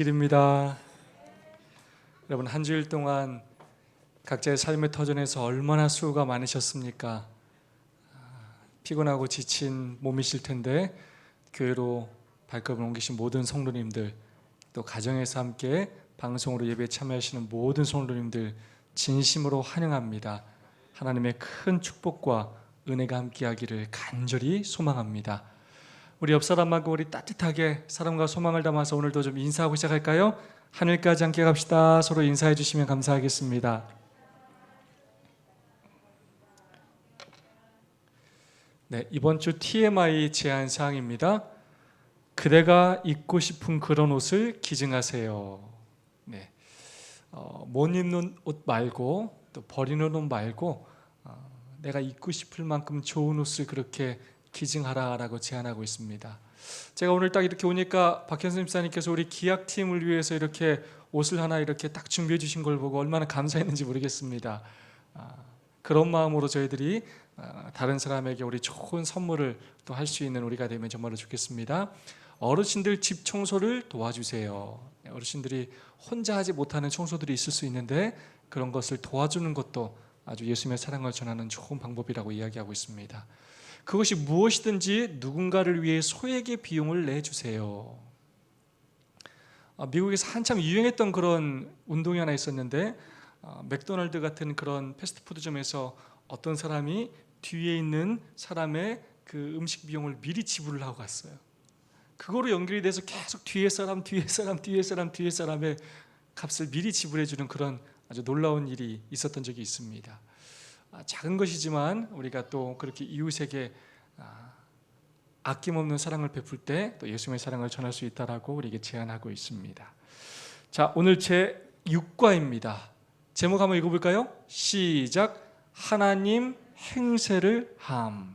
일입니다. 여러분, 한 주일 동안 각자의 삶의 터전에서 얼마나 수고가 많으셨습니까? 피곤하고 지친 몸이실 텐데 교회로 발걸음을 옮기신 모든 성도님들, 또 가정에서 함께 방송으로 예배에 참여하시는 모든 성도님들 진심으로 환영합니다. 하나님의 큰 축복과 은혜가 함께하기를 간절히 소망합니다. 우리 옆 사람하고 우리 따뜻하게 사랑과 소망을 담아서 오늘도 좀 인사하고 시작할까요? 하늘까지 함께 갑시다. 서로 인사해 주시면 감사하겠습니다. 네, 이번 주 TMI 제안 사항입니다. 그대가 입고 싶은 그런 옷을 기증하세요. 네, 못 입는 옷 말고 또 버리는 옷 말고 내가 입고 싶을 만큼 좋은 옷을 그렇게 기증하라라고 제안하고 있습니다. 제가 오늘 딱 이렇게 오니까 박현선 집사님께서 우리 기약팀을 위해서 이렇게 옷을 하나 이렇게 딱 준비해 주신 걸 보고 얼마나 감사했는지 모르겠습니다. 그런 마음으로 저희들이 다른 사람에게 우리 좋은 선물을 또 할 수 있는 우리가 되면 정말로 좋겠습니다. 어르신들 집 청소를 도와주세요. 어르신들이 혼자 하지 못하는 청소들이 있을 수 있는데 그런 것을 도와주는 것도 아주 예수님의 사랑을 전하는 좋은 방법이라고 이야기하고 있습니다. 그것이 무엇이든지 누군가를 위해 소액의 비용을 내주세요. 미국에서 한참 유행했던 그런 운동이 하나 있었는데 맥도날드 같은 그런 패스트푸드점에서 어떤 사람이 뒤에 있는 사람의 그 음식 비용을 미리 지불을 하고 갔어요. 그거로 연결이 돼서 계속 뒤에 사람의 값을 미리 지불해 주는 그런 아주 놀라운 일이 있었던 적이 있습니다. 작은 것이지만 우리가 또 그렇게 이웃에게 아낌없는 사랑을 베풀 때 또 예수님의 사랑을 전할 수 있다라고 우리에게 제안하고 있습니다. 자, 오늘 제 6과입니다. 제목 한번 읽어볼까요? 시작. 하나님 행세를 함.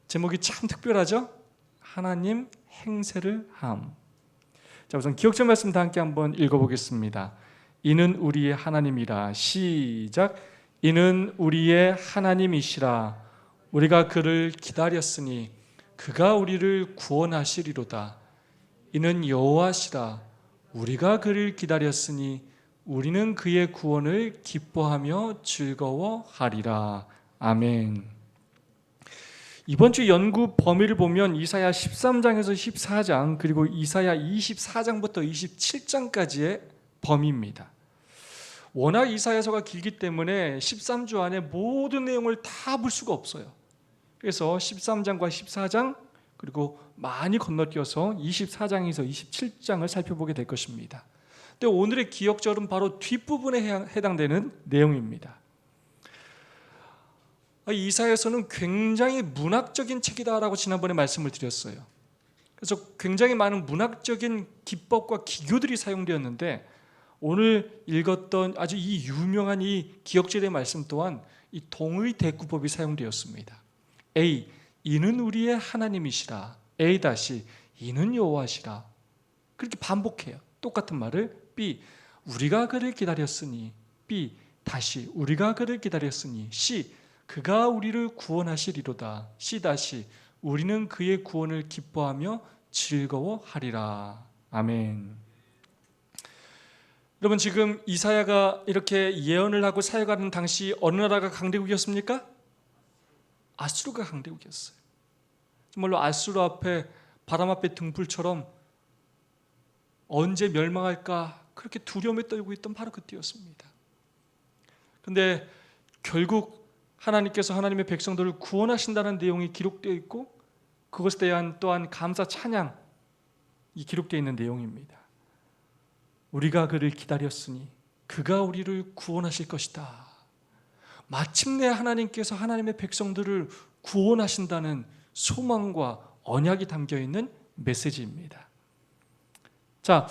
제목이 참 특별하죠? 하나님 행세를 함. 자, 우선 기억점 말씀 다 함께 한번 읽어보겠습니다. 이는 우리의 하나님이라. 시작. 이는 우리의 하나님이시라. 우리가 그를 기다렸으니 그가 우리를 구원하시리로다. 이는 여호와시라. 우리가 그를 기다렸으니 우리는 그의 구원을 기뻐하며 즐거워하리라. 아멘. 이번 주 연구 범위를 보면 이사야 13장에서 14장 그리고 이사야 24장부터 27장까지의 범위입니다. 워낙 이사야서가 길기 때문에 13주 안에 모든 내용을 다 볼 수가 없어요. 그래서 13장과 14장 그리고 많이 건너뛰어서 24장에서 27장을 살펴보게 될 것입니다. 근데 오늘의 기억절은 바로 뒷부분에 해당되는 내용입니다. 이사야서는 굉장히 문학적인 책이다라고 지난번에 말씀을 드렸어요. 그래서 굉장히 많은 문학적인 기법과 기교들이 사용되었는데 오늘 읽었던 아주 이 유명한 이 기억절의 말씀 또한 이 동의 대구법이 사용되었습니다. A. 이는 우리의 하나님이시라. A 다시 이는 여호와시라. 그렇게 반복해요. 똑같은 말을. B. 우리가 그를 기다렸으니. B. 다시 우리가 그를 기다렸으니. C. 그가 우리를 구원하시리로다. C 다시 우리는 그의 구원을 기뻐하며 즐거워하리라. 아멘. 여러분, 지금 이사야가 이렇게 예언을 하고 사역하는 당시 어느 나라가 강대국이었습니까? 아수르가 강대국이었어요. 정말로 아수르 앞에 바람 앞에 등불처럼 언제 멸망할까 그렇게 두려움에 떨고 있던 바로 그때였습니다. 그런데 결국 하나님께서 하나님의 백성들을 구원하신다는 내용이 기록되어 있고 그것에 대한 또한 감사 찬양이 기록되어 있는 내용입니다. 우리가 그를 기다렸으니 그가 우리를 구원하실 것이다. 마침내 하나님께서 하나님의 백성들을 구원하신다는 소망과 언약이 담겨있는 메시지입니다. 자,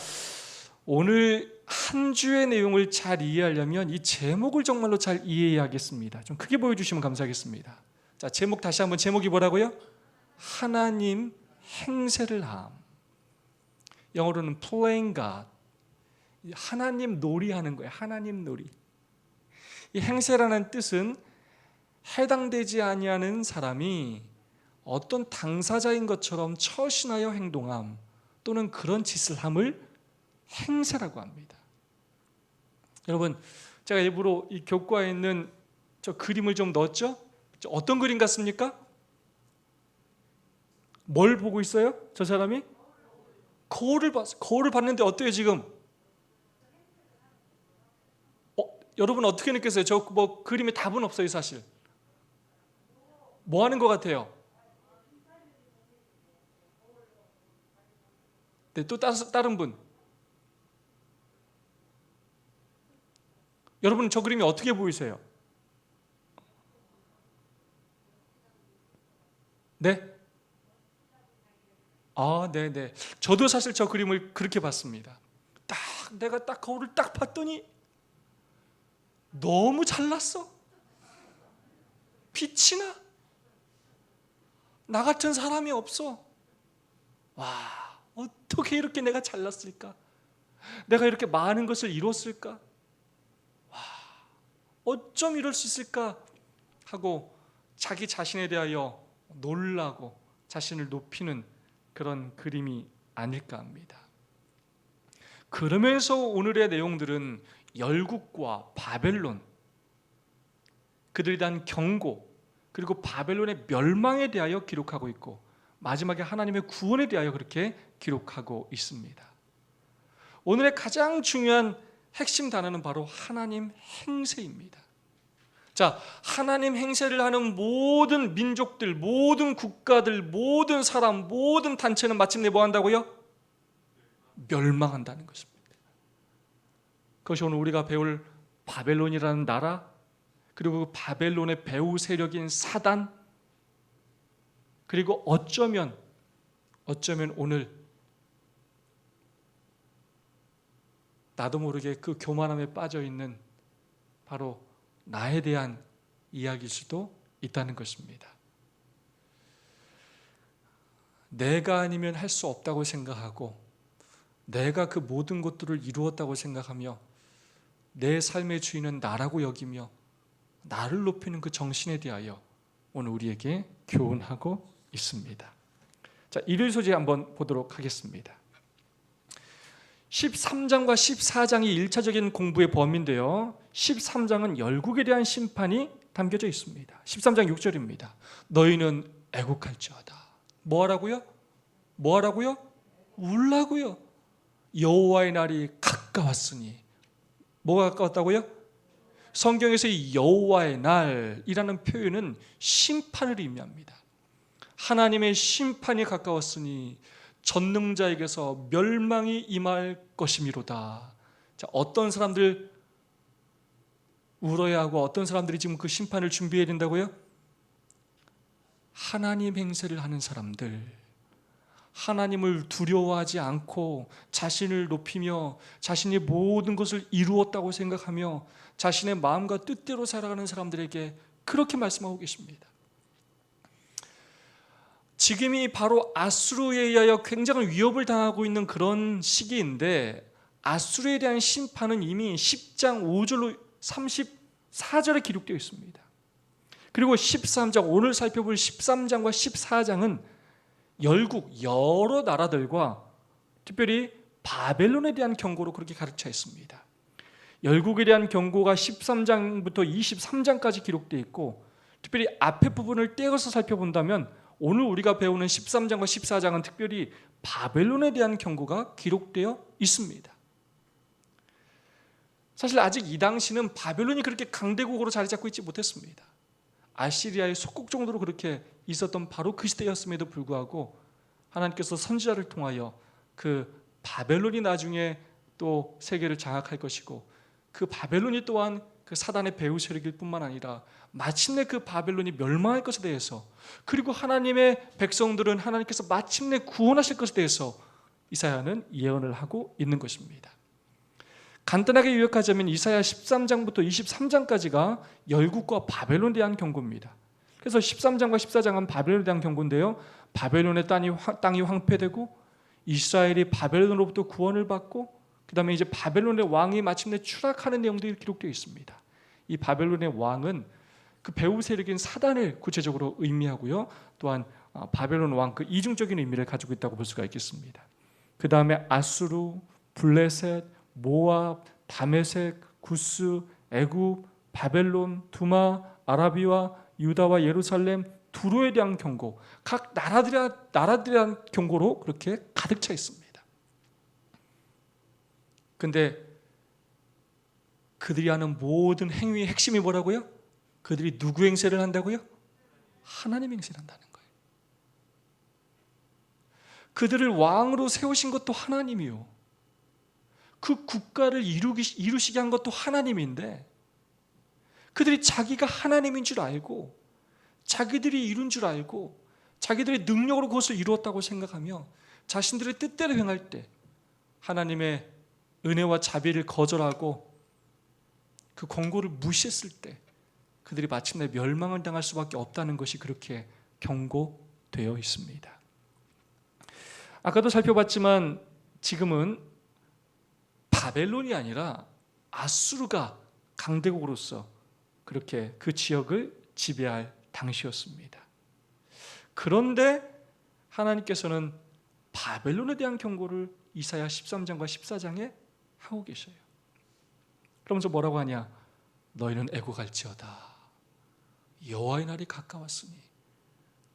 오늘 한 주의 내용을 잘 이해하려면 이 제목을 정말로 잘 이해해야겠습니다. 좀 크게 보여주시면 감사하겠습니다. 자, 제목 다시 한번. 제목이 뭐라고요? 하나님 행세를 함. 영어로는 playing God. 하나님 놀이하는 거예요. 하나님 놀이. 이 행세라는 뜻은 해당되지 아니하는 사람이 어떤 당사자인 것처럼 처신하여 행동함 또는 그런 짓을 함을 행세라고 합니다. 여러분, 제가 일부러 이 교과에 있는 저 그림을 좀 넣었죠? 어떤 그림 같습니까? 뭘 보고 있어요? 저 사람이? 거울을 봤어요. 거울을 봤는데 어때요 지금? 여러분 어떻게 느꼈어요? 저 뭐 그림에 답은 없어요 사실. 뭐 하는 것 같아요? 네, 또 다른 분. 여러분 저 그림이 어떻게 보이세요? 네? 아, 네네. 저도 사실 저 그림을 그렇게 봤습니다. 내가 딱 거울을 딱 봤더니 너무 잘났어. 빛이 나. 나 같은 사람이 없어. 와, 어떻게 이렇게 내가 잘났을까? 내가 이렇게 많은 것을 이뤘을까? 어쩜 이럴 수 있을까? 하고 자기 자신에 대하여 놀라고 자신을 높이는 그런 그림이 아닐까 합니다. 그러면서 오늘의 내용들은 열국과 바벨론, 그들에 대한 경고, 그리고 바벨론의 멸망에 대하여 기록하고 있고 마지막에 하나님의 구원에 대하여 그렇게 기록하고 있습니다. 오늘의 가장 중요한 핵심 단어는 바로 하나님 행세입니다. 자, 하나님 행세를 하는 모든 민족들, 모든 국가들, 모든 사람, 모든 단체는 마침내 뭐 한다고요? 멸망한다는 것입니다. 그것이 오늘 우리가 배울 바벨론이라는 나라, 그리고 그 바벨론의 배후 세력인 사단, 그리고 어쩌면 오늘 나도 모르게 그 교만함에 빠져 있는 바로 나에 대한 이야기일 수도 있다는 것입니다. 내가 아니면 할 수 없다고 생각하고 내가 그 모든 것들을 이루었다고 생각하며 내 삶의 주인은 나라고 여기며 나를 높이는 그 정신에 대하여 오늘 우리에게 교훈하고 있습니다. 자, 일요일 소재 한번 보도록 하겠습니다. 13장과 14장이 1차적인 공부의 범위인데요. 13장은 열국에 대한 심판이 담겨져 있습니다. 13장 6절입니다. 너희는 애곡할지어다. 뭐하라고요? 뭐하라고요? 울라고요. 여호와의 날이 가까웠으니. 뭐가 가까웠다고요? 성경에서 이 여호와의 날이라는 표현은 심판을 의미합니다. 하나님의 심판이 가까웠으니 전능자에게서 멸망이 임할 것이미로다. 자, 어떤 사람들 울어야 하고 어떤 사람들이 지금 그 심판을 준비해야 된다고요? 하나님 행세를 하는 사람들, 하나님을 두려워하지 않고 자신을 높이며 자신이 모든 것을 이루었다고 생각하며 자신의 마음과 뜻대로 살아가는 사람들에게 그렇게 말씀하고 계십니다. 지금이 바로 아수르에 의하여 굉장한 위협을 당하고 있는 그런 시기인데 아수르에 대한 심판은 이미 10장 5절로 34절에 기록되어 있습니다. 그리고 13장, 오늘 살펴볼 13장과 14장은 열국, 여러 나라들과 특별히 바벨론에 대한 경고로 그렇게 가르쳐 있습니다. 열국에 대한 경고가 13장부터 23장까지 기록되어 있고 특별히 앞에 부분을 떼어서 살펴본다면 오늘 우리가 배우는 13장과 14장은 특별히 바벨론에 대한 경고가 기록되어 있습니다. 사실 아직 이 당시는 바벨론이 그렇게 강대국으로 자리 잡고 있지 못했습니다. 아시리아의 속국 정도로 그렇게 있었던 바로 그 시대였음에도 불구하고 하나님께서 선지자를 통하여 그 바벨론이 나중에 또 세계를 장악할 것이고 그 바벨론이 또한 그 사단의 배후 세력일 뿐만 아니라 마침내 그 바벨론이 멸망할 것에 대해서 그리고 하나님의 백성들은 하나님께서 마침내 구원하실 것에 대해서 이사야는 예언을 하고 있는 것입니다. 간단하게 요약하자면 이사야 13장부터 23장까지가 열국과 바벨론에 대한 경고입니다. 그래서 13장과 14장은 바벨론에 대한 경고인데요. 바벨론의 땅이 황폐되고 이스라엘이 바벨론으로부터 구원을 받고 그 다음에 이제 바벨론의 왕이 마침내 추락하는 내용들이 기록되어 있습니다. 이 바벨론의 왕은 그 배후 세력인 사단을 구체적으로 의미하고요. 또한 바벨론 왕 그 이중적인 의미를 가지고 있다고 볼 수가 있겠습니다. 그 다음에 아수르, 블레셋, 모압, 다메섹, 구스, 애굽, 바벨론, 두마, 아라비와 유다와 예루살렘, 두로에 대한 경고, 각 나라들에 대한 경고로 그렇게 가득 차 있습니다. 근데 그들이 하는 모든 행위의 핵심이 뭐라고요? 그들이 누구 행세를 한다고요? 하나님 행세를 한다는 거예요. 그들을 왕으로 세우신 것도 하나님이요, 그 국가를 이루시게 한 것도 하나님인데, 그들이 자기가 하나님인 줄 알고, 자기들이 이룬 줄 알고, 자기들의 능력으로 그것을 이루었다고 생각하며 자신들의 뜻대로 행할 때 하나님의 은혜와 자비를 거절하고 그 권고를 무시했을 때 그들이 마침내 멸망을 당할 수밖에 없다는 것이 그렇게 경고되어 있습니다. 아까도 살펴봤지만 지금은 바벨론이 아니라 아수르가 강대국으로서 그렇게 그 지역을 지배할 당시였습니다. 그런데 하나님께서는 바벨론에 대한 경고를 이사야 13장과 14장에 하고 계셔요. 그러면서 뭐라고 하냐? 너희는 애곡할지어다. 여호와의 날이 가까웠으니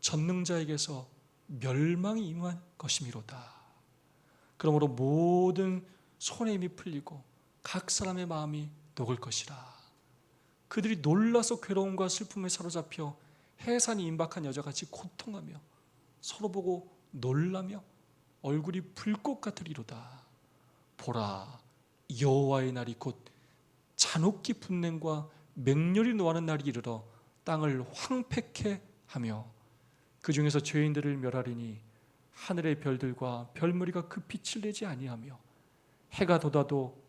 전능자에게서 멸망이 임한 것이미로다. 그러므로 모든 손의 힘이 풀리고 각 사람의 마음이 녹을 것이라. 그들이 놀라서 괴로움과 슬픔에 사로잡혀 해산이 임박한 여자같이 고통하며 서로 보고 놀라며 얼굴이 불꽃 같으리로다. 보라, 여호와의 날이 곧 잔혹기 분냄과 맹렬히 노하는 날이 이르러 땅을 황폐케 하며 그 중에서 죄인들을 멸하리니 하늘의 별들과 별무리가 그 빛을 내지 아니하며 해가 돋아도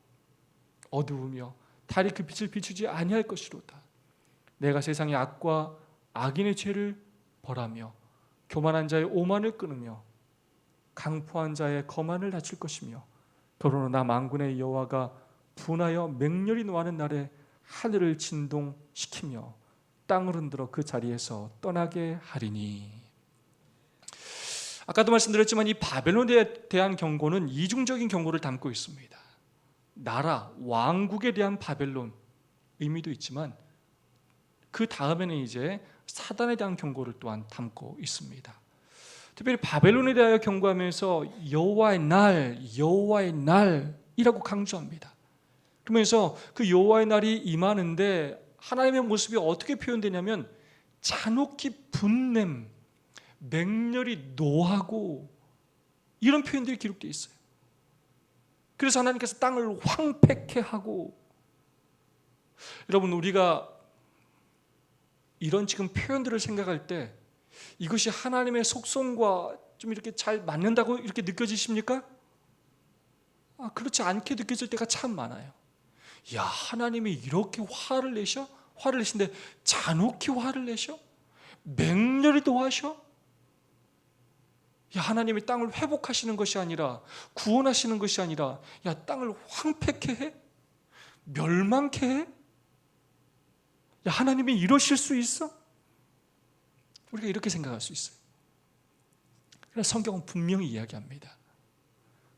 어두우며 달이 그 빛을 비추지 아니할 것이로다. 내가 세상의 악과 악인의 죄를 벌하며 교만한 자의 오만을 끊으며 강포한 자의 거만을 낮출 것이며 그러나 나 만군의 여호와가 분하여 맹렬히 노하는 날에 하늘을 진동시키며 땅을 흔들어 그 자리에서 떠나게 하리니. 아까도 말씀드렸지만 이 바벨론에 대한 경고는 이중적인 경고를 담고 있습니다. 나라, 왕국에 대한 바벨론 의미도 있지만 그 다음에는 이제 사단에 대한 경고를 또한 담고 있습니다. 특별히 바벨론에 대하여 경고하면서 여호와의 날이라고 강조합니다. 그러면서 그 여호와의 날이 임하는데 하나님의 모습이 어떻게 표현되냐면 잔혹히 분냄, 맹렬히 노하고 이런 표현들이 기록되어 있어요. 그래서 하나님께서 땅을 황폐케 하고, 여러분 우리가 이런 지금 표현들을 생각할 때 이것이 하나님의 속성과 좀 이렇게 잘 맞는다고 이렇게 느껴지십니까? 그렇지 않게 느껴질 때가 참 많아요. 야, 하나님이 이렇게 화를 내시는데 잔혹히 화를 내셔? 맹렬히 노하셔? 야, 하나님이 땅을 회복하시는 것이 아니라, 구원하시는 것이 아니라, 야, 땅을 황폐케 해? 멸망케 해? 야, 하나님이 이러실 수 있어? 우리가 이렇게 생각할 수 있어요. 그래서 성경은 분명히 이야기합니다.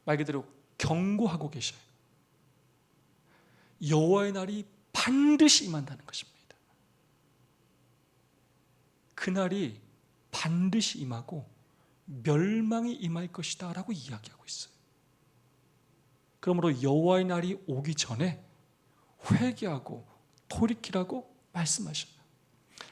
말 그대로 경고하고 계셔요. 여호와의 날이 반드시 임한다는 것입니다. 그날이 반드시 임하고 멸망이 임할 것이다 라고 이야기하고 있어요. 그러므로 여호와의 날이 오기 전에 회개하고 돌이키라고 말씀하셔요.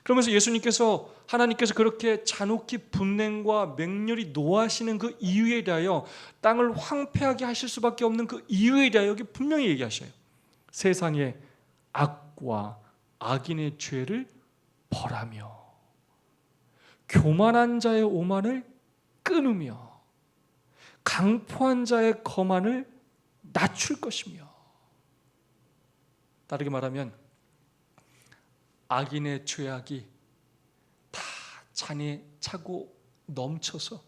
그러면서 예수님께서, 하나님께서 그렇게 잔혹히 분냄과 맹렬히 노하시는 그 이유에 대하여, 땅을 황폐하게 하실 수밖에 없는 그 이유에 대하여 여기 분명히 얘기하셔요. 세상의 악과 악인의 죄를 벌하며 교만한 자의 오만을 끊으며 강포한 자의 거만을 낮출 것이며, 다르게 말하면 악인의 죄악이 다 잔에 차고 넘쳐서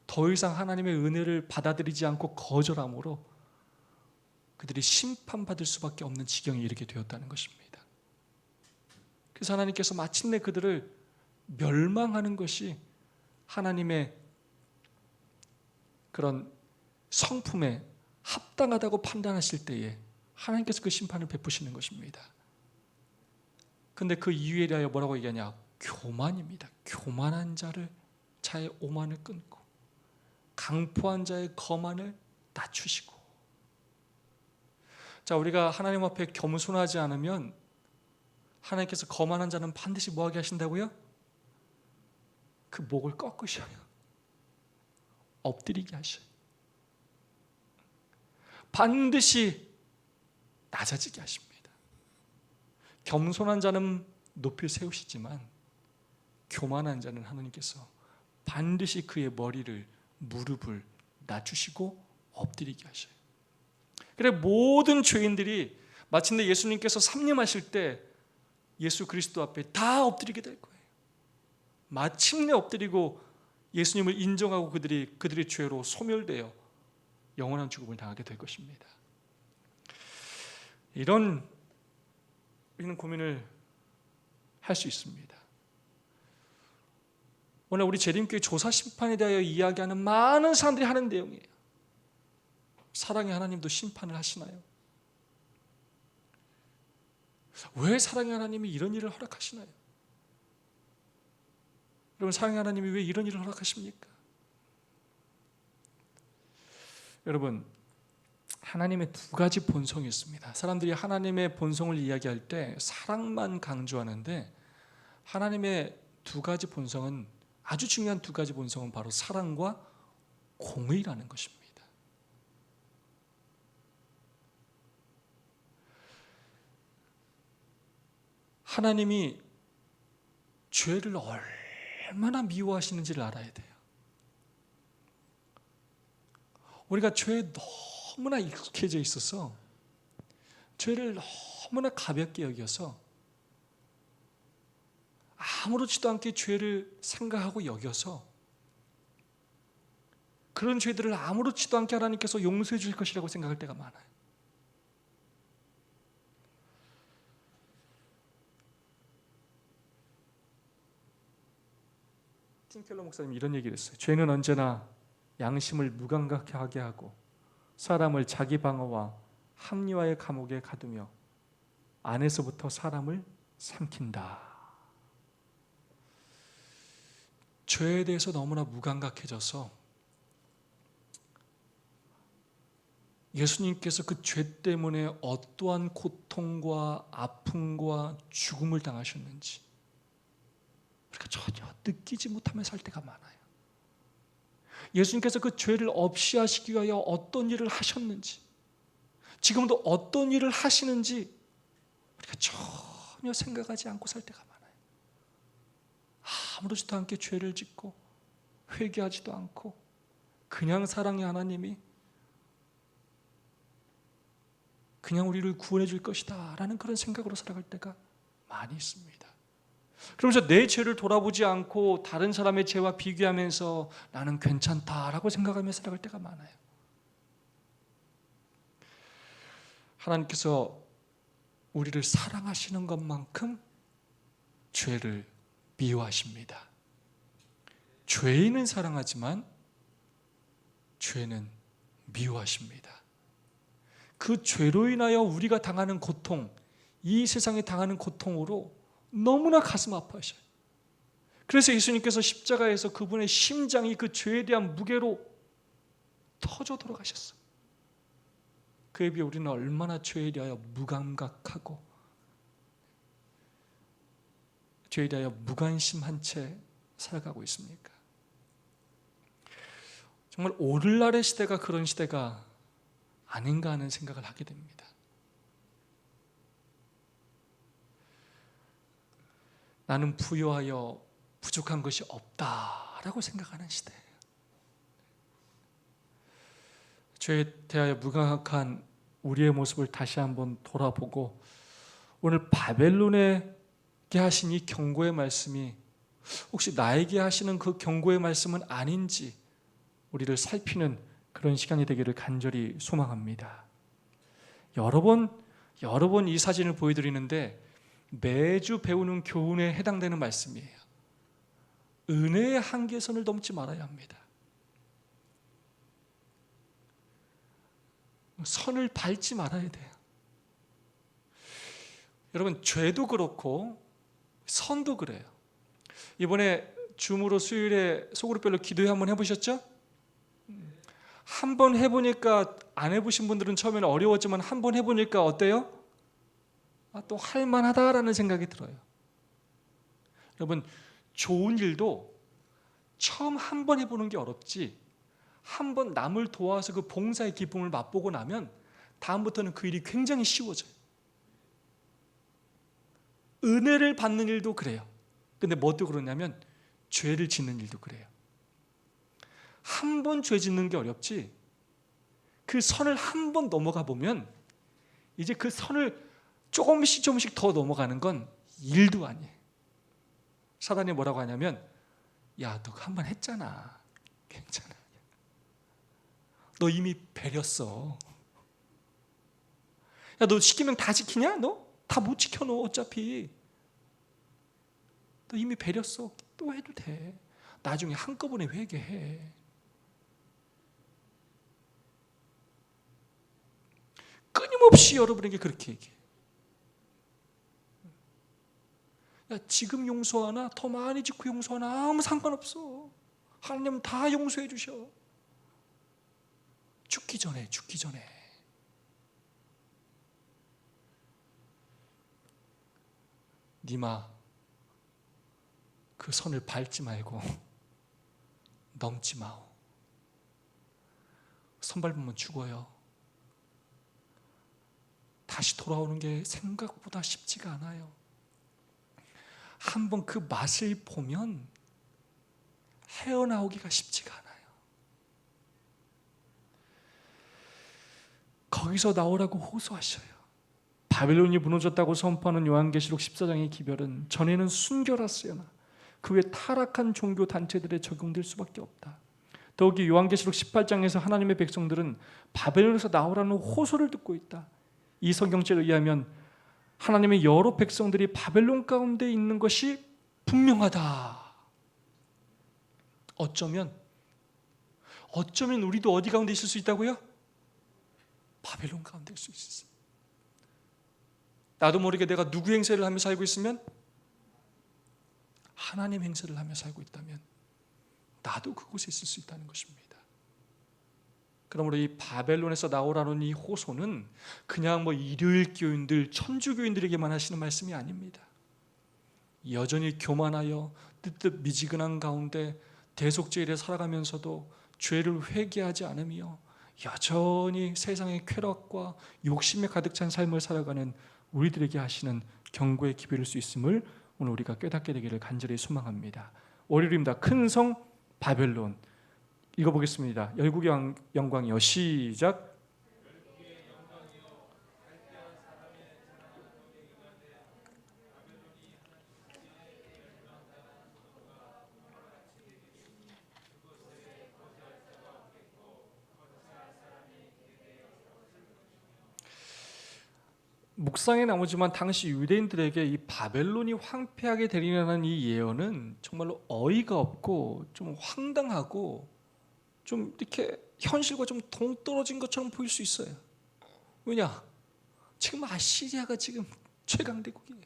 더 이상 하나님의 은혜를 받아들이지 않고 거절함으로 그들이 심판받을 수밖에 없는 지경에 이르게 되었다는 것입니다. 그래서 하나님께서 마침내 그들을 멸망하는 것이 하나님의 그런 성품에 합당하다고 판단하실 때에 하나님께서 그 심판을 베푸시는 것입니다. 근데 그 이유에 대하여 뭐라고 얘기하냐? 교만입니다. 교만한 자의 오만을 끊고 강포한 자의 거만을 낮추시고. 자, 우리가 하나님 앞에 겸손하지 않으면 하나님께서 거만한 자는 반드시 뭐하게 하신다고요? 그 목을 꺾으셔요. 엎드리게 하셔요. 반드시 낮아지게 하십니다. 겸손한 자는 높이 세우시지만 교만한 자는 하나님께서 반드시 그의 머리를, 무릎을 낮추시고 엎드리게 하셔요. 그래, 모든 죄인들이 마침내 예수님께서 삼림하실 때 예수 그리스도 앞에 다 엎드리게 될 거예요. 마침내 엎드리고 예수님을 인정하고 그들의 죄로 소멸되어 영원한 죽음을 당하게 될 것입니다. 우리는 고민을 할 수 있습니다. 오늘 우리 재림교회 조사 심판에 대하여 이야기하는 많은 사람들이 하는 내용이에요. 사랑의 하나님도 심판을 하시나요? 왜 사랑의 하나님이 이런 일을 허락하시나요? 여러분, 사랑의 하나님이 왜 이런 일을 허락하십니까? 여러분, 하나님의 두 가지 본성이 있습니다. 사람들이 하나님의 본성을 이야기할 때 사랑만 강조하는데 하나님의 두 가지 본성은, 아주 중요한 두 가지 본성은 바로 사랑과 공의라는 것입니다. 하나님이 죄를 얼마나 미워하시는지를 알아야 돼요. 우리가 죄에 너무나 익숙해져 있어서 죄를 너무나 가볍게 여겨서 아무렇지도 않게 죄를 생각하고 여겨서 그런 죄들을 아무렇지도 않게 하나님께서 용서해 주실 것이라고 생각할 때가 많아요. 팀켈러 목사님이 이런 얘기를 했어요. 죄는 언제나 양심을 무감각하게 하고 사람을 자기 방어와 합리화의 감옥에 가두며 안에서부터 사람을 삼킨다. 죄에 대해서 너무나 무감각해져서 예수님께서 그 죄 때문에 어떠한 고통과 아픔과 죽음을 당하셨는지 우리가 전혀 느끼지 못하며 살 때가 많아요. 예수님께서 그 죄를 없이 하시기 위하여 어떤 일을 하셨는지, 지금도 어떤 일을 하시는지 우리가 전혀 생각하지 않고 살 때가 많아요. 아무렇지도 않게 죄를 짓고 회개하지도 않고 그냥 사랑의 하나님이 그냥 우리를 구원해 줄 것이다 라는 그런 생각으로 살아갈 때가 많이 있습니다. 그러면서 내 죄를 돌아보지 않고 다른 사람의 죄와 비교하면서 나는 괜찮다라고 생각하며 살아갈 때가 많아요. 하나님께서 우리를 사랑하시는 것만큼 죄를 미워하십니다. 죄인은 사랑하지만 죄는 미워하십니다. 그 죄로 인하여 우리가 당하는 고통, 이 세상에 당하는 고통으로 너무나 가슴 아파하셔요. 그래서 예수님께서 십자가에서 그분의 심장이 그 죄에 대한 무게로 터져 돌아가셨어요. 그에 비해 우리는 얼마나 죄에 대하여 무감각하고 죄에 대하여 무관심한 채 살아가고 있습니까? 정말 오늘날의 시대가 그런 시대가 아닌가 하는 생각을 하게 됩니다. 나는 부유하여 부족한 것이 없다라고 생각하는 시대예요. 죄에 대하여 무감각한 우리의 모습을 다시 한번 돌아보고 오늘 바벨론에게 하신 이 경고의 말씀이 혹시 나에게 하시는 그 경고의 말씀은 아닌지 우리를 살피는 그런 시간이 되기를 간절히 소망합니다. 여러 번 이 사진을 보여드리는데 매주 배우는 교훈에 해당되는 말씀이에요. 은혜의 한계선을 넘지 말아야 합니다. 선을 밟지 말아야 돼요. 여러분, 죄도 그렇고 선도 그래요. 이번에 줌으로 수요일에 소그룹별로 기도회 한번 해보셨죠? 한번 해보니까, 안 해보신 분들은 처음에는 어려웠지만 한번 해보니까 어때요? 또 할만하다라는 생각이 들어요. 여러분, 좋은 일도 처음 한 번 해보는 게 어렵지, 한 번 남을 도와서 그 봉사의 기쁨을 맛보고 나면 다음부터는 그 일이 굉장히 쉬워져요. 은혜를 받는 일도 그래요. 근데 뭣도 그러냐면 죄를 짓는 일도 그래요. 한 번 죄 짓는 게 어렵지, 그 선을 한 번 넘어가 보면 이제 그 선을 조금씩 더 넘어가는 건 일도 아니에요. 사단이 뭐라고 하냐면, 야, 너 한 번 했잖아, 괜찮아, 너 이미 배렸어. 야, 너 시키면 다 지키냐? 너 다 못 지켜. 너 어차피 너 이미 배렸어. 또 해도 돼. 나중에 한꺼번에 회개해. 끊임없이 여러분에게 그렇게 얘기해. 야, 지금 용서하나 더 많이 짓고 용서하나 아무 상관없어. 하나님은 다 용서해 주셔. 죽기 전에. 니마, 그 선을 밟지 말고 넘지 마오. 선 밟으면 죽어요. 다시 돌아오는 게 생각보다 쉽지가 않아요. 한번 그 맛을 보면 헤어나오기가 쉽지가 않아요. 거기서 나오라고 호소하셔요. 바벨론이 무너졌다고 선포하는 요한계시록 14장의 기별은 전에는 순결했으나 그 외 타락한 종교 단체들에 적용될 수밖에 없다. 더욱이 요한계시록 18장에서 하나님의 백성들은 바벨론에서 나오라는 호소를 듣고 있다. 이 성경책에 의하면 하나님의 여러 백성들이 바벨론 가운데 있는 것이 분명하다. 어쩌면 우리도 어디 가운데 있을 수 있다고요? 바벨론 가운데 있을 수 있어요. 나도 모르게 내가 누구 행세를 하며 살고 있으면, 하나님 행세를 하며 살고 있다면 나도 그곳에 있을 수 있다는 것입니다. 그러므로 이 바벨론에서 나오라는 이 호소는 그냥 일요일 교인들, 천주 교인들에게만 하시는 말씀이 아닙니다. 여전히 교만하여 뜨뜻 미지근한 가운데 대속죄일에 살아가면서도 죄를 회개하지 않으며 여전히 세상의 쾌락과 욕심에 가득 찬 삶을 살아가는 우리들에게 하시는 경고의 기별일 수 있음을 오늘 우리가 깨닫게 되기를 간절히 소망합니다. 월요일입니다. 큰 성 바벨론 읽어보겠습니다. 열국의 영광이여, 시작. 묵상에 나오지만 당시 유대인들에게 이 바벨론이 황폐하게 되리라는 이 예언은 정말로 어이가 없고 좀 황당하고 좀 이렇게 현실과 좀 동떨어진 것처럼 보일 수 있어요. 왜냐? 지금 아시리아가 지금 최강대국이에요.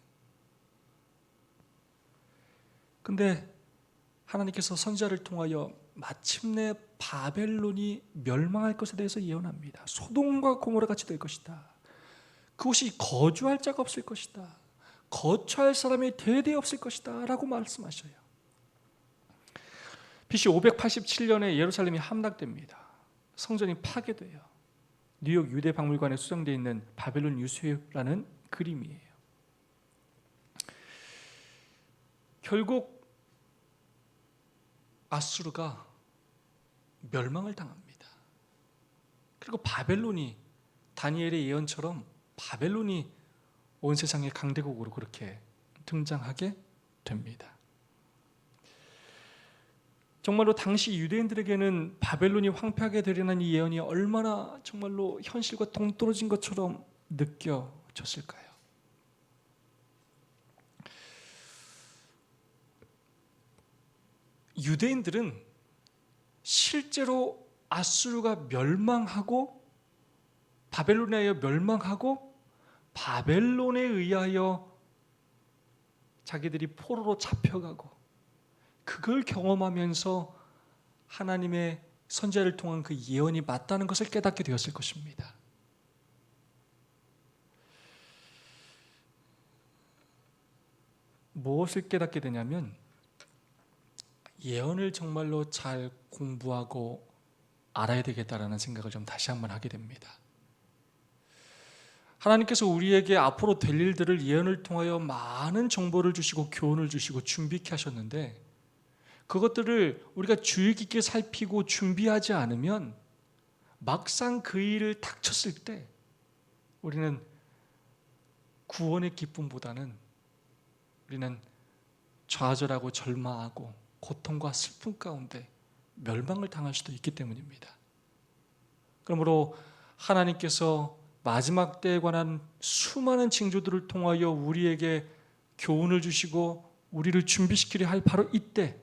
근데 하나님께서 선지자를 통하여 마침내 바벨론이 멸망할 것에 대해서 예언합니다. 소돔과 고모라 같이 될 것이다. 그곳이 거주할 자가 없을 것이다. 거처할 사람이 대대 없을 것이다 라고 말씀하셔요. BC 587년에 예루살렘이 함락됩니다. 성전이 파괴돼요. 뉴욕 유대박물관에 수정되어 있는 바벨론 유수라는 그림이에요. 결국 아수르가 멸망을 당합니다. 그리고 바벨론이 다니엘의 예언처럼 바벨론이 온 세상의 강대국으로 그렇게 등장하게 됩니다. 정말로 당시 유대인들에게는 바벨론이 황폐하게 되리라는 이 예언이 얼마나 정말로 현실과 동떨어진 것처럼 느껴졌을까요? 유대인들은 실제로 아수르가 멸망하고 바벨론에 의하여 멸망하고 바벨론에 의하여 자기들이 포로로 잡혀가고 그걸 경험하면서 하나님의 선지자를 통한 그 예언이 맞다는 것을 깨닫게 되었을 것입니다. 무엇을 깨닫게 되냐면 예언을 정말로 잘 공부하고 알아야 되겠다라는 생각을 좀 다시 한번 하게 됩니다. 하나님께서 우리에게 앞으로 될 일들을 예언을 통하여 많은 정보를 주시고 교훈을 주시고 준비케 하셨는데 그것들을 우리가 주의 깊게 살피고 준비하지 않으면 막상 그 일을 닥쳤을 때 우리는 구원의 기쁨보다는 우리는 좌절하고 절망하고 고통과 슬픔 가운데 멸망을 당할 수도 있기 때문입니다. 그러므로 하나님께서 마지막 때에 관한 수많은 징조들을 통하여 우리에게 교훈을 주시고 우리를 준비시키려 할 바로 이때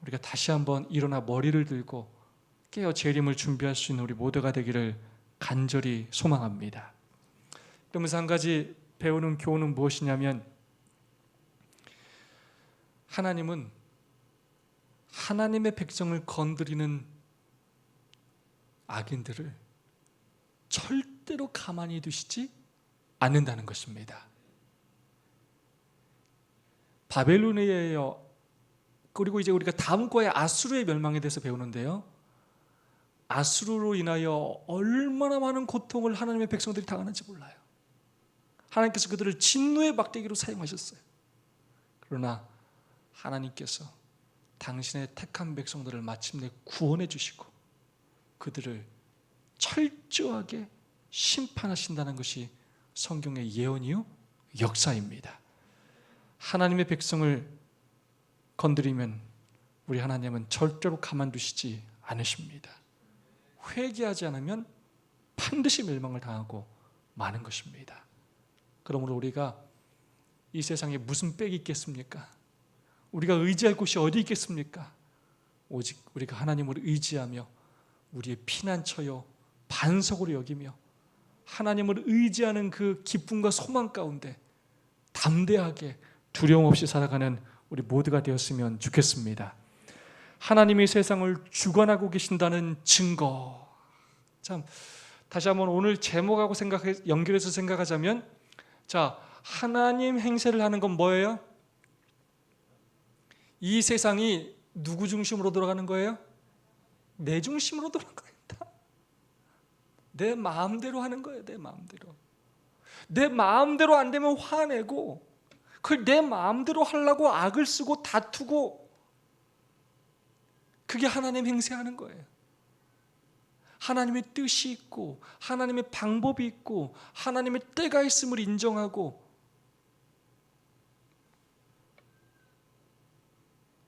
우리가 다시 한번 일어나 머리를 들고 깨어 재림을 준비할 수 있는 우리 모두가 되기를 간절히 소망합니다. 그러면서 한 가지 배우는 교훈은 무엇이냐면 하나님은 하나님의 백성을 건드리는 악인들을 절대로 가만히 두시지 않는다는 것입니다. 바벨론에 의하여 그리고 이제 우리가 다음 거에 아수르의 멸망에 대해서 배우는데요. 아수르로 인하여 얼마나 많은 고통을 하나님의 백성들이 당하는지 몰라요. 하나님께서 그들을 진노의 막대기로 사용하셨어요. 그러나 하나님께서 당신의 택한 백성들을 마침내 구원해 주시고 그들을 철저하게 심판하신다는 것이 성경의 예언이요 역사입니다. 하나님의 백성을 건드리면 우리 하나님은 절대로 가만두시지 않으십니다. 회개하지 않으면 반드시 멸망을 당하고 마는 것입니다. 그러므로 우리가 이 세상에 무슨 빽이 있겠습니까? 우리가 의지할 곳이 어디 있겠습니까? 오직 우리가 하나님을 의지하며 우리의 피난처요 반석으로 여기며 하나님을 의지하는 그 기쁨과 소망 가운데 담대하게 두려움 없이 살아가는 우리 모두가 되었으면 좋겠습니다. 하나님이 세상을 주관하고 계신다는 증거. 참 다시 한번 오늘 제목하고 연결해서 생각하자면 자, 하나님 행세를 하는 건 뭐예요? 이 세상이 누구 중심으로 돌아가는 거예요? 내 중심으로 돌아갑니다. 내 마음대로 하는 거예요. 내 마음대로. 내 마음대로 안 되면 화내고 그걸 내 마음대로 하려고 악을 쓰고 다투고 그게 하나님 행세하는 거예요. 하나님의 뜻이 있고 하나님의 방법이 있고 하나님의 때가 있음을 인정하고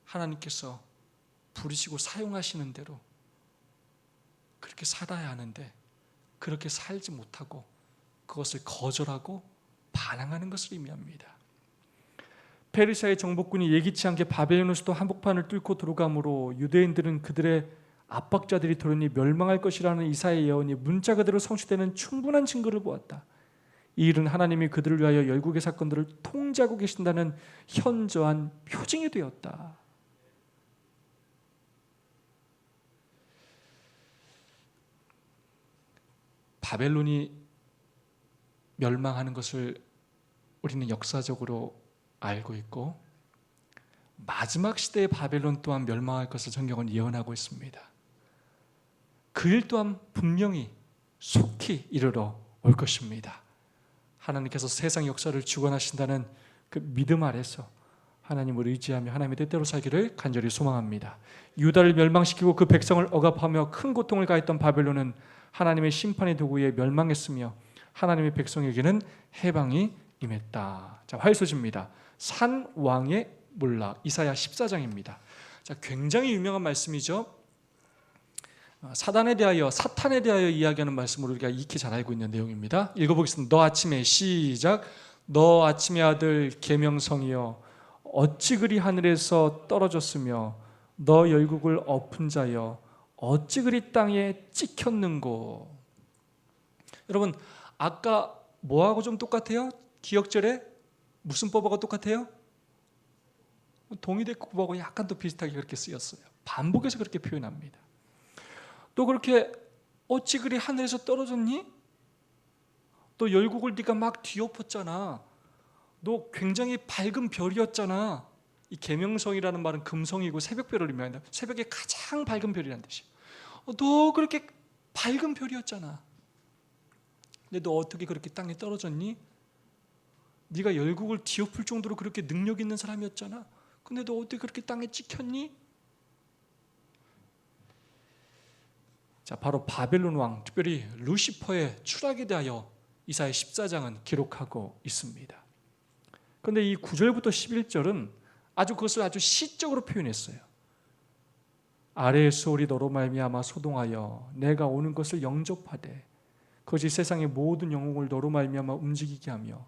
하나님께서 부르시고 사용하시는 대로 그렇게 살아야 하는데 그렇게 살지 못하고 그것을 거절하고 반항하는 것을 의미합니다. 페르시아의 정복군이 예기치 않게 바벨론의 수도 한복판을 뚫고 들어가므로 유대인들은 그들의 압박자들이 도련히 멸망할 것이라는 이사야의 예언이 문자 그대로 성취되는 충분한 증거를 보았다. 이 일은 하나님이 그들을 위하여 열국의 사건들을 통제하고 계신다는 현저한 표징이 되었다. 바벨론이 멸망하는 것을 우리는 역사적으로 알고 있고 마지막 시대의 바벨론 또한 멸망할 것을 성경은 예언하고 있습니다. 그 일 또한 분명히 속히 이르러 올 것입니다. 하나님께서 세상 역사를 주관하신다는 그 믿음 아래서 하나님을 의지하며 하나님의 뜻대로 살기를 간절히 소망합니다. 유다를 멸망시키고 그 백성을 억압하며 큰 고통을 가했던 바벨론은 하나님의 심판의 도구에 멸망했으며 하나님의 백성에게는 해방이 임했다. 자, 화요소지입니다. 산 왕의 몰락, 이사야 14장입니다. 자, 굉장히 유명한 말씀이죠. 사탄에 대하여 이야기하는 말씀으로 우리가 익히 잘 알고 있는 내용입니다. 읽어보겠습니다. 너 아침에 시작. 너 아침의 아들 계명성이여 어찌 그리 하늘에서 떨어졌으며 너 열국을 엎은 자여 어찌 그리 땅에 찍혔는고. 여러분 아까 뭐하고 좀 똑같아요? 기역절에 무슨 법하고 똑같아요? 동의대국법하고 약간 더 비슷하게 그렇게 쓰였어요. 반복해서 그렇게 표현합니다. 또 그렇게 어찌 그리 하늘에서 떨어졌니? 너 열국을 네가 막 뒤엎었잖아. 너 굉장히 밝은 별이었잖아. 이 계명성이라는 말은 금성이고 새벽별을 의미한다. 새벽에 가장 밝은 별이라는 뜻이에요. 너 그렇게 밝은 별이었잖아. 근데 너 어떻게 그렇게 땅에 떨어졌니? 네가 열국을 뒤엎을 정도로 그렇게 능력 있는 사람이었잖아. 근데 너 어떻게 그렇게 땅에 찍혔니? 자, 바로 바벨론 왕, 특별히 루시퍼의 추락에 대하여 이사야 14장은 기록하고 있습니다. 그런데 이 9절부터 11절은 그것을 아주 시적으로 표현했어요. 아래의 수월이 너로 말미암아 소동하여 내가 오는 것을 영접하되 그것이 세상의 모든 영웅을 너로 말미암아 움직이게 하며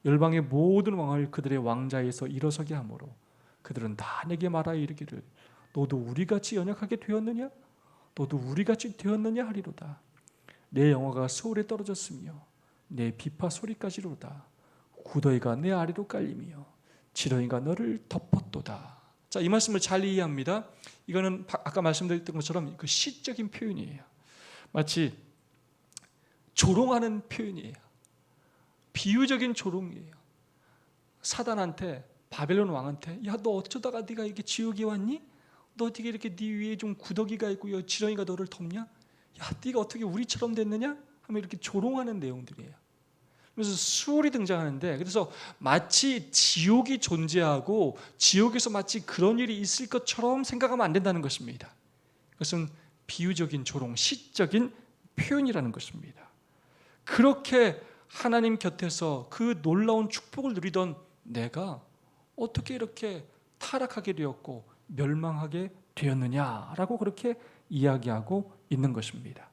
열방의 모든 왕을 그들의 왕자에서 일어서게 하므로 그들은 다 내게 말하여 이르기를 너도 우리같이 연약하게 되었느냐? 너도 우리같이 되었느냐 하리로다. 내 영화가 소울에 떨어졌으며 내 비파 소리까지로다. 구더기가 내 아래로 깔리며 지렁이가 너를 덮었도다. 자, 이 말씀을 잘 이해합니다. 이거는 아까 말씀드렸던 것처럼 그 시적인 표현이에요. 마치 조롱하는 표현이에요. 비유적인 조롱이에요. 사단한테, 바벨론 왕한테, 야, 너 어쩌다가 네가 이렇게 지옥에 왔니? 너 어떻게 이렇게 네 위에 좀 구더기가 있고 지렁이가 너를 덮냐? 야, 네가 어떻게 우리처럼 됐느냐? 하면 이렇게 조롱하는 내용들이에요. 그래서 수월이 등장하는데, 그래서 마치 지옥이 존재하고 지옥에서 마치 그런 일이 있을 것처럼 생각하면 안 된다는 것입니다. 그것은 비유적인 조롱, 시적인 표현이라는 것입니다. 그렇게 하나님 곁에서 그 놀라운 축복을 누리던 내가 어떻게 이렇게 타락하게 되었고 멸망하게 되었느냐라고 그렇게 이야기하고 있는 것입니다.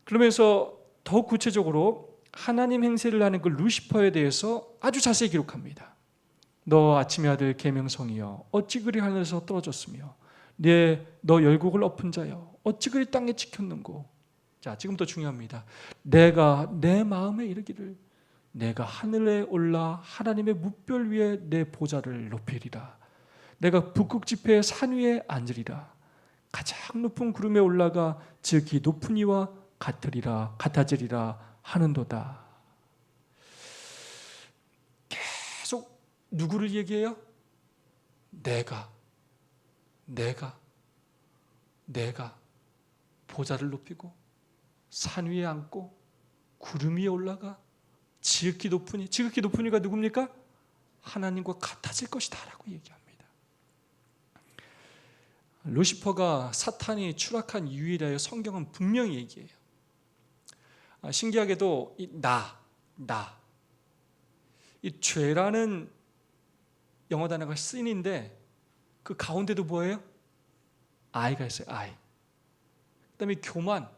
그러면서 더욱 구체적으로 하나님 행세를 하는 그 루시퍼에 대해서 아주 자세히 기록합니다. 너 아침의 아들 계명성이여 어찌 그리 하늘에서 떨어졌으며 너 열국을 엎은 자여 어찌 그리 땅에 찍혔는고. 자, 지금부터 중요합니다. 내가 내 마음에 이르기를 내가 하늘에 올라 하나님의 뭇별 위에 내 보좌를 높이리라. 내가 북극 지폐의 산 위에 앉으리라. 가장 높은 구름에 올라가 지극히 높은 이와 같아지리라 하는도다. 계속 누구를 얘기해요? 내가 보좌를 높이고 산 위에 앉고 구름 위에 올라가 지극히 높은 이가 누굽니까? 하나님과 같아질 것이다 라고 얘기합니다. 루시퍼가 사탄이 추락한 이유에 대하여 성경은 분명히 얘기해요. 신기하게도 이 죄라는 영어 단어가 sin인데 그 가운데도 뭐예요? I가 있어요. I. 그다음에 교만,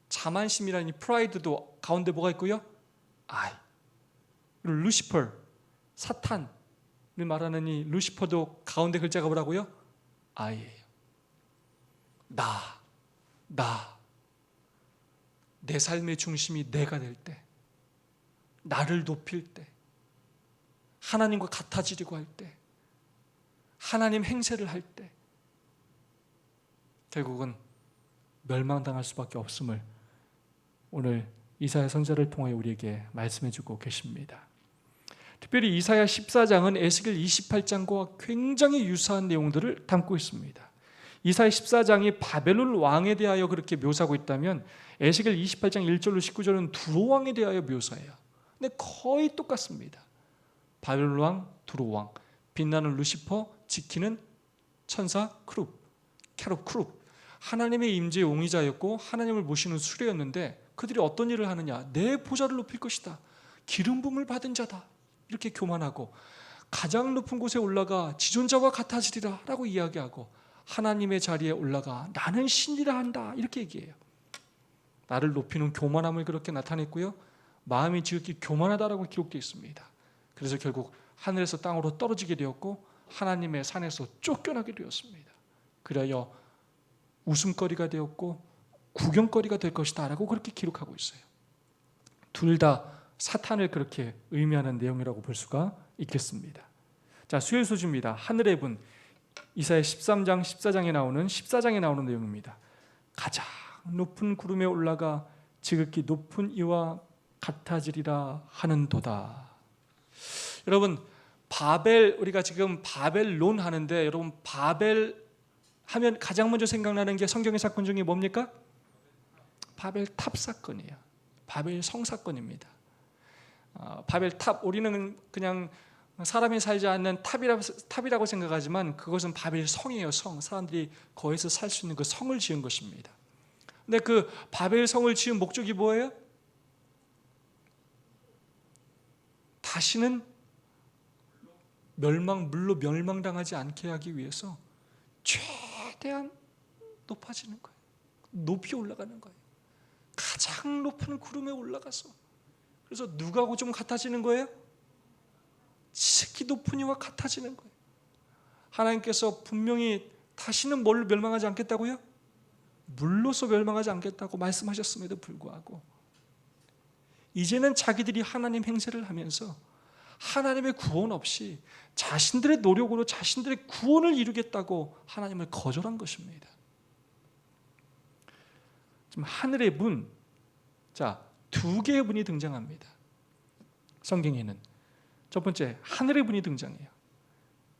자만심이라는 프라이드도 가운데 뭐가 있고요? I. 그리고 루시퍼, 사탄을 말하는 이 루시퍼도 가운데 글자가 뭐라고요? I예요. 내 삶의 중심이 내가 될 때, 나를 높일 때, 하나님과 같아지려고 할 때, 하나님 행세를 할 때 결국은 멸망당할 수밖에 없음을 오늘 이사야 선지자를 통해 우리에게 말씀해 주고 계십니다. 특별히 이사야 14장은 에스겔 28장과 굉장히 유사한 내용들을 담고 있습니다. 이사야 14장이 바벨론 왕에 대하여 그렇게 묘사하고 있다면 에스겔 28장 1절로 19절은 두로 왕에 대하여 묘사해요. 근데 거의 똑같습니다. 바벨론 왕, 두로 왕, 빛나는 루시퍼, 지키는 천사 캐룹 크룹. 하나님의 임재의 옹의자였고 하나님을 모시는 수레였는데 그들이 어떤 일을 하느냐? 내 보좌를 높일 것이다. 기름 부음을 받은 자다. 이렇게 교만하고 가장 높은 곳에 올라가 지존자와 같아지리라 라고 이야기하고 하나님의 자리에 올라가 나는 신이라 한다 이렇게 얘기해요. 나를 높이는 교만함을 그렇게 나타냈고요. 마음이 지극히 교만하다라고 기록되어 있습니다. 그래서 결국 하늘에서 땅으로 떨어지게 되었고 하나님의 산에서 쫓겨나게 되었습니다. 그래야 웃음거리가 되었고 구경거리가 될 것이다 라고 그렇게 기록하고 있어요. 둘 다 사탄을 그렇게 의미하는 내용이라고 볼 수가 있겠습니다. 자, 수요일 소주입니다. 하늘의 분, 이사야 13장 14장에 나오는 내용입니다. 가장 높은 구름에 올라가 지극히 높은 이와 같아지리라 하는도다. 여러분, 우리가 지금 바벨론 하는데, 여러분 바벨 하면 가장 먼저 생각나는 게 성경의 사건 중에 뭡니까? 바벨 탑 사건이에요. 바벨 성 사건입니다. 바벨 탑, 우리는 그냥 사람이 살지 않는 탑이라고 생각하지만 그것은 바벨 성이에요. 성. 사람들이 거기서 살 수 있는 그 성을 지은 것입니다. 근데 그 바벨 성을 지은 목적이 뭐예요? 다시는 물로 멸망당하지 않게 하기 위해서 최대한 높아지는 거예요. 높이 올라가는 거예요. 가장 높은 구름에 올라가서, 그래서 누구하고 좀 같아지는 거예요? 지극히 높은 이와 같아지는 거예요. 하나님께서 분명히 다시는 뭘로 멸망하지 않겠다고요? 물로서 멸망하지 않겠다고 말씀하셨음에도 불구하고 이제는 자기들이 하나님 행세를 하면서 하나님의 구원 없이 자신들의 노력으로 자신들의 구원을 이루겠다고 하나님을 거절한 것입니다. 지금 하늘의 문, 자, 두 개의 문이 등장합니다. 성경에는 첫 번째 하늘의 문이 등장해요.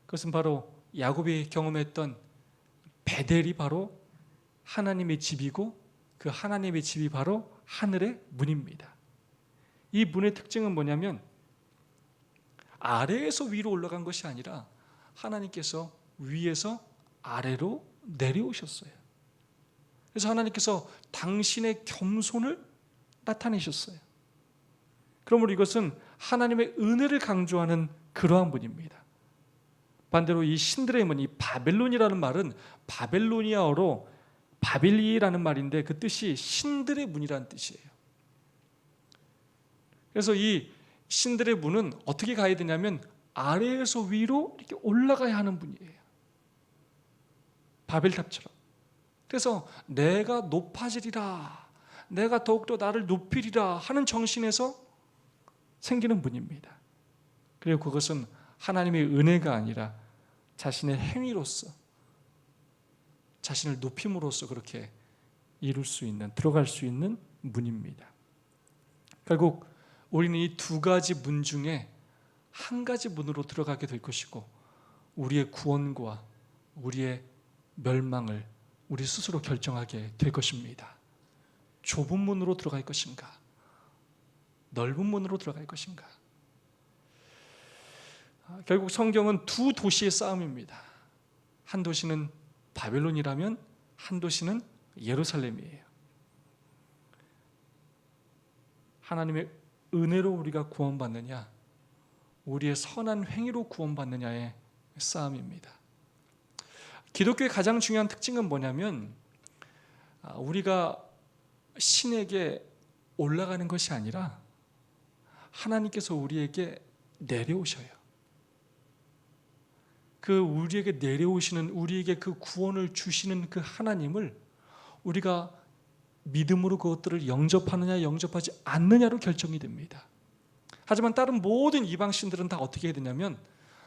그것은 바로 야곱이 경험했던 베델이 바로 하나님의 집이고, 그 하나님의 집이 바로 하늘의 문입니다. 이 문의 특징은 뭐냐면 아래에서 위로 올라간 것이 아니라 하나님께서 위에서 아래로 내려오셨어요. 그래서 하나님께서 당신의 겸손을 나타내셨어요. 그러므로 이것은 하나님의 은혜를 강조하는 그러한 문입니다. 반대로 이 신들의 문, 이 바벨론이라는 말은 바벨로니아어로 바빌리라는 말인데 그 뜻이 신들의 문이라는 뜻이에요. 그래서 이 신들의 문은 어떻게 가야 되냐면 아래에서 위로 이렇게 올라가야 하는 문이에요. 바벨탑처럼. 그래서 내가 높아지리라, 내가 더욱더 나를 높이리라 하는 정신에서 생기는 문입니다. 그리고 그것은 하나님의 은혜가 아니라 자신의 행위로서, 자신을 높임으로써 그렇게 이룰 수 있는, 들어갈 수 있는 문입니다. 결국 우리는 이 두 가지 문 중에 한 가지 문으로 들어가게 될 것이고, 우리의 구원과 우리의 멸망을 우리 스스로 결정하게 될 것입니다. 좁은 문으로 들어갈 것인가, 넓은 문으로 들어갈 것인가. 결국 성경은 두 도시의 싸움입니다. 한 도시는 바벨론이라면 한 도시는 예루살렘이에요. 하나님의 은혜로 우리가 구원받느냐, 우리의 선한 행위로 구원받느냐의 싸움입니다. 기독교의 가장 중요한 특징은 뭐냐면 우리가 신에게 올라가는 것이 아니라 하나님께서 우리에게 내려오셔요. 그 우리에게 내려오시는, 우리에게 그 구원을 주시는 그 하나님을 우리가 믿음으로 그것들을 영접하느냐 영접하지 않느냐로 결정이 됩니다. 하지만 다른 모든 이방신들은 다 어떻게 해야 되냐면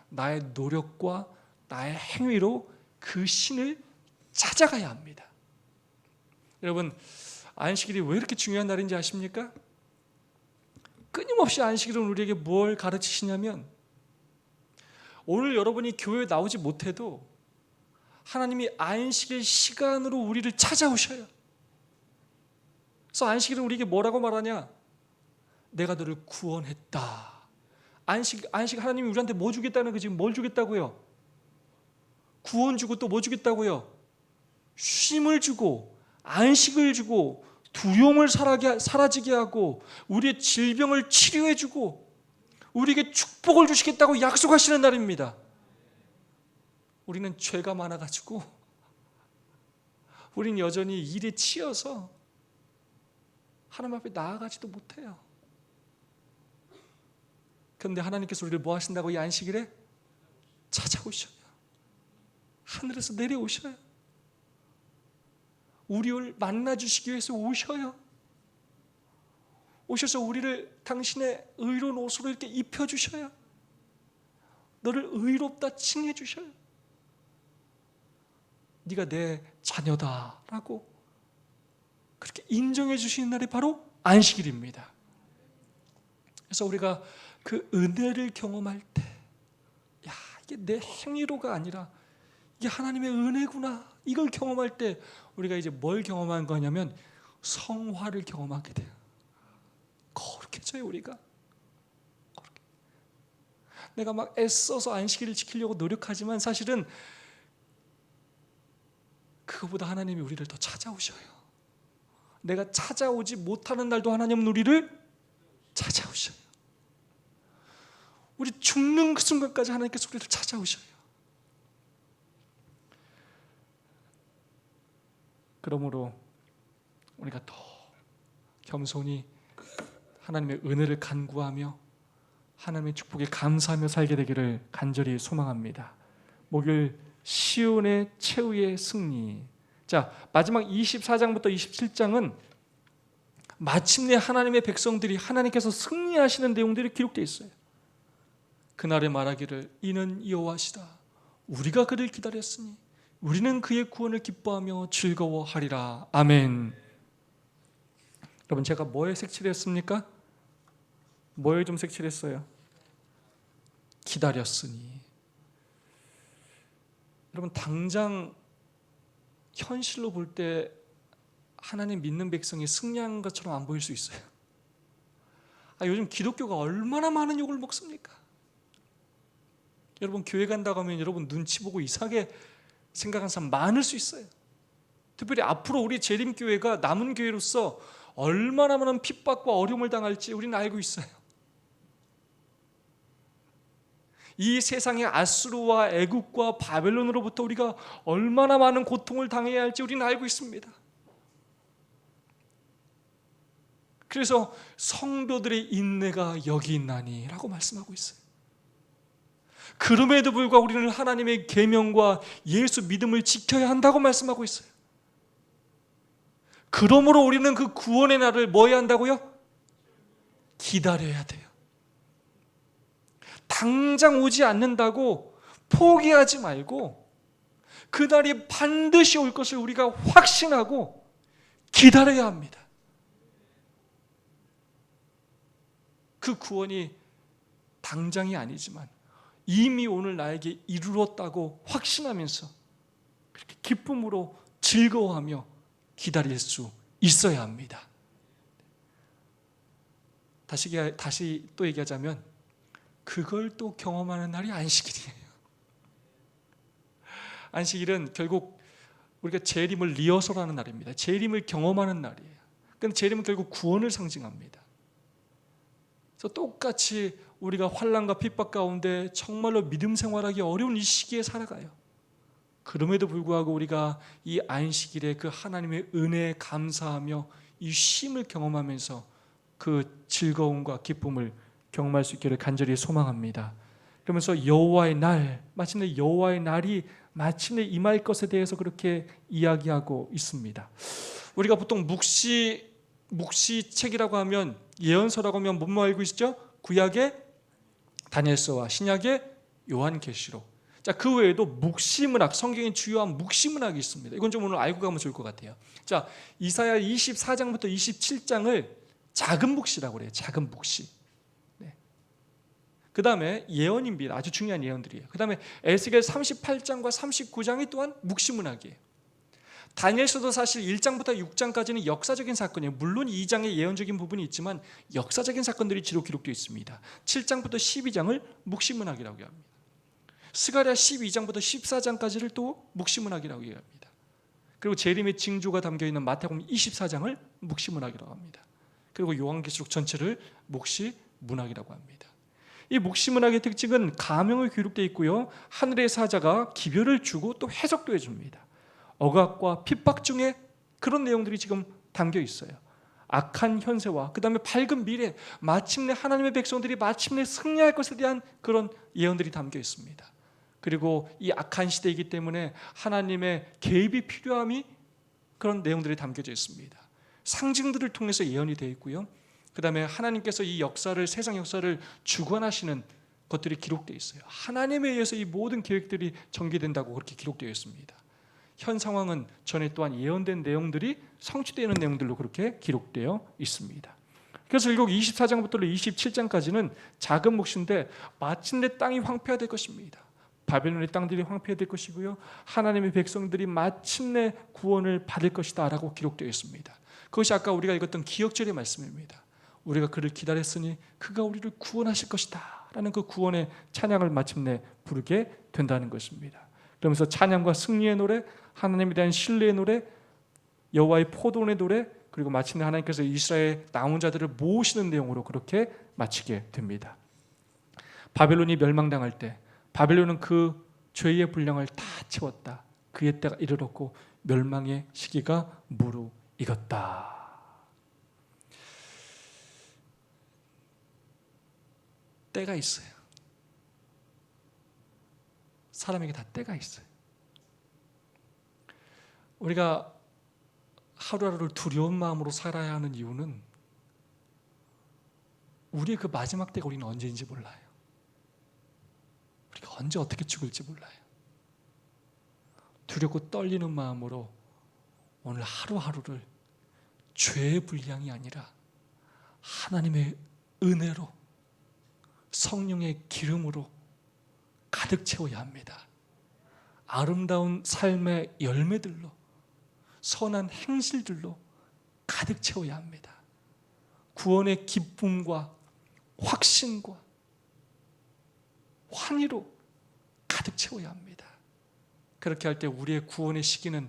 나의 노력과 나의 행위로 그 신을 찾아가야 합니다. 여러분, 안식일이 왜 이렇게 중요한 날인지 아십니까? 끊임없이 안식일은 우리에게 뭘 가르치시냐면, 오늘 여러분이 교회에 나오지 못해도 하나님이 안식일 시간으로 우리를 찾아오셔요. 그래서 안식일은 우리에게 뭐라고 말하냐? 내가 너를 구원했다. 안식 하나님이 우리한테 뭐 주겠다는 거지? 뭘 주겠다고요? 구원 주고 또 뭐 주겠다고요? 쉼을 주고 안식을 주고 두려움을 사라지게 하고 우리의 질병을 치료해 주고 우리에게 축복을 주시겠다고 약속하시는 날입니다. 우리는 죄가 많아가지고 우리는 여전히 일에 치여서 하나님 앞에 나아가지도 못해요. 그런데 하나님께서 우리를 뭐 하신다고? 이 안식일에 찾아오셔요. 하늘에서 내려오셔요. 우리를 만나 주시기 위해서 오셔요. 오셔서 우리를 당신의 의로운 옷으로 이렇게 입혀주셔요. 너를 의롭다 칭해주셔요. 네가 내 자녀다라고 그렇게 인정해 주시는 날이 바로 안식일입니다. 그래서 우리가 그 은혜를 경험할 때, 야, 이게 내 행위로가 아니라 이게 하나님의 은혜구나, 이걸 경험할 때 우리가 이제 뭘 경험한 거냐면 성화를 경험하게 돼요. 거룩해져요. 우리가 내가 막 애써서 안식일을 지키려고 노력하지만 사실은 그거보다 하나님이 우리를 더 찾아오셔요. 내가 찾아오지 못하는 날도 하나님은 우리를 찾아오셔요. 우리 죽는 그 순간까지 하나님께서 우리를 찾아오셔요. 그러므로 우리가 더 겸손히 하나님의 은혜를 간구하며 하나님의 축복에 감사하며 살게 되기를 간절히 소망합니다. 목요일 시온의 최후의 승리. 자, 마지막 24장부터 27장은 마침내 하나님의 백성들이 하나님께서 승리하시는 내용들이 기록되어 있어요. 그날에 말하기를 이는 여호와시다. 우리가 그를 기다렸으니 우리는 그의 구원을 기뻐하며 즐거워하리라. 아멘. 여러분, 제가 뭐에 색칠했습니까? 뭐에 좀 색칠했어요? 기다렸으니. 여러분, 당장 현실로 볼 때 하나님 믿는 백성이 승리한 것처럼 안 보일 수 있어요. 요즘 기독교가 얼마나 많은 욕을 먹습니까? 여러분, 교회 간다고 하면 여러분 눈치 보고 이상하게 생각하는 사람 많을 수 있어요. 특별히 앞으로 우리 재림교회가 남은 교회로서 얼마나 많은 핍박과 어려움을 당할지 우리는 알고 있어요. 이 세상의 아수르와 애국과 바벨론으로부터 우리가 얼마나 많은 고통을 당해야 할지 우리는 알고 있습니다. 그래서 성도들의 인내가 여기 있나니 라고 말씀하고 있어요. 그럼에도 불구하고 우리는 하나님의 계명과 예수 믿음을 지켜야 한다고 말씀하고 있어요. 그러므로 우리는 그 구원의 날을 뭐 해야 한다고요? 기다려야 돼요. 당장 오지 않는다고 포기하지 말고 그날이 반드시 올 것을 우리가 확신하고 기다려야 합니다. 그 구원이 당장이 아니지만 이미 오늘 나에게 이루었다고 확신하면서 그렇게 기쁨으로 즐거워하며 기다릴 수 있어야 합니다. 다시 또 얘기하자면 그걸 또 경험하는 날이 안식일이에요. 안식일은 결국 우리가 재림을 리허설하는 날입니다. 재림을 경험하는 날이에요. 그런데 재림은 결국 구원을 상징합니다. 그래서 똑같이 우리가 환난과 핍박 가운데 정말로 믿음 생활하기 어려운 이 시기에 살아가요. 그럼에도 불구하고 우리가 이 안식일에 그 하나님의 은혜에 감사하며 이 쉼을 경험하면서 그 즐거움과 기쁨을 경험할 수 있기를 간절히 소망합니다. 그러면서 여호와의 날, 마침내 여호와의 날이 마침내 임할 것에 대해서 그렇게 이야기하고 있습니다. 우리가 보통 묵시책이라고 하면, 예언서라고 하면 뭐뭐 알고 있죠? 구약의 다니엘서와 신약의 요한계시록. 자, 그 외에도 묵시문학, 성경의 주요한 묵시문학이 있습니다. 이건 좀 오늘 알고 가면 좋을 것 같아요. 자, 이사야 24장부터 27장을 작은 묵시라고 그래요. 작은 묵시. 네. 그 다음에 예언입니다. 아주 중요한 예언들이에요. 그 다음에 에스겔 38장과 39장이 또한 묵시문학이에요. 다니엘서도 사실 1장부터 6장까지는 역사적인 사건이에요. 물론 2장에 예언적인 부분이 있지만 역사적인 사건들이 주로 기록되어 있습니다. 7장부터 12장을 묵시문학이라고 합니다. 스가랴 12장부터 14장까지를 또 묵시문학이라고 합니다. 그리고 재림의 징조가 담겨있는 마태복음 24장을 묵시문학이라고 합니다. 그리고 요한계시록 전체를 묵시문학이라고 합니다. 이 묵시문학의 특징은 가명이 기록되어 있고요, 하늘의 사자가 기별을 주고 또 해석도 해줍니다. 억압과 핍박 중에 그런 내용들이 지금 담겨 있어요. 악한 현세와 그 다음에 밝은 미래, 마침내 하나님의 백성들이 마침내 승리할 것에 대한 그런 예언들이 담겨 있습니다. 그리고 이 악한 시대이기 때문에 하나님의 개입이 필요함이 그런 내용들이 담겨져 있습니다. 상징들을 통해서 예언이 되어 있고요. 그 다음에 하나님께서 이 역사를, 세상 역사를 주관하시는 것들이 기록되어 있어요. 하나님에 의해서 이 모든 계획들이 전개된다고 그렇게 기록되어 있습니다. 현 상황은 전에 또한 예언된 내용들이 성취되는 내용들로 그렇게 기록되어 있습니다. 그래서 결국 24장부터 27장까지는 작은 몫인데 마침내 땅이 황폐화될 것입니다. 바벨론의 땅들이 황폐화될 것이고요, 하나님의 백성들이 마침내 구원을 받을 것이다 라고 기록되어 있습니다. 그것이 아까 우리가 읽었던 기억절의 말씀입니다. 우리가 그를 기다렸으니 그가 우리를 구원하실 것이다 라는 그 구원의 찬양을 마침내 부르게 된다는 것입니다. 그러면서 찬양과 승리의 노래, 하나님에 대한 신뢰의 노래, 여호와의 포도원의 노래, 그리고 마침내 하나님께서 이스라엘 남은 자들을 모으시는 내용으로 그렇게 마치게 됩니다. 바벨론이 멸망당할 때 바벨론은 그 죄의 분량을 다 채웠다. 그의 때가 이르렀고 멸망의 시기가 무르익었다. 때가 있어요. 사람에게 다 때가 있어요. 우리가 하루하루를 두려운 마음으로 살아야 하는 이유는 우리의 그 마지막 때가 우리는 언제인지 몰라요. 우리가 언제 어떻게 죽을지 몰라요. 두렵고 떨리는 마음으로 오늘 하루하루를 죄의 분량이 아니라 하나님의 은혜로, 성령의 기름으로 가득 채워야 합니다. 아름다운 삶의 열매들로, 선한 행실들로 가득 채워야 합니다. 구원의 기쁨과 확신과 환희로 가득 채워야 합니다. 그렇게 할 때 우리의 구원의 시기는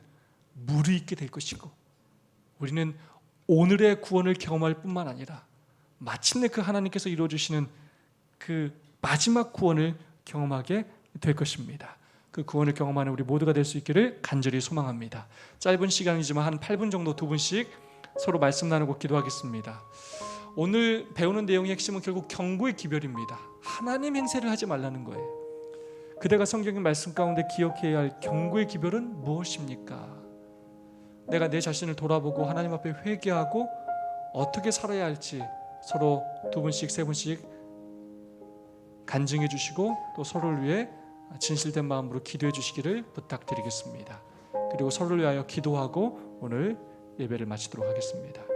무르익게 될 것이고, 우리는 오늘의 구원을 경험할 뿐만 아니라 마침내 그 하나님께서 이루어주시는 그 마지막 구원을 경험하게 될 것입니다. 그 구원을 경험하는 우리 모두가 될 수 있기를 간절히 소망합니다. 짧은 시간이지만 한 8분 정도 두 분씩 서로 말씀 나누고 기도하겠습니다. 오늘 배우는 내용의 핵심은 결국 경고의 기별입니다. 하나님 행세를 하지 말라는 거예요. 그대가 성경의 말씀 가운데 기억해야 할 경고의 기별은 무엇입니까? 내가 내 자신을 돌아보고 하나님 앞에 회개하고 어떻게 살아야 할지 서로 두 분씩 세 분씩 간증해 주시고 또 서로를 위해 진실된 마음으로 기도해 주시기를 부탁드리겠습니다. 그리고 서로를 위하여 기도하고 오늘 예배를 마치도록 하겠습니다.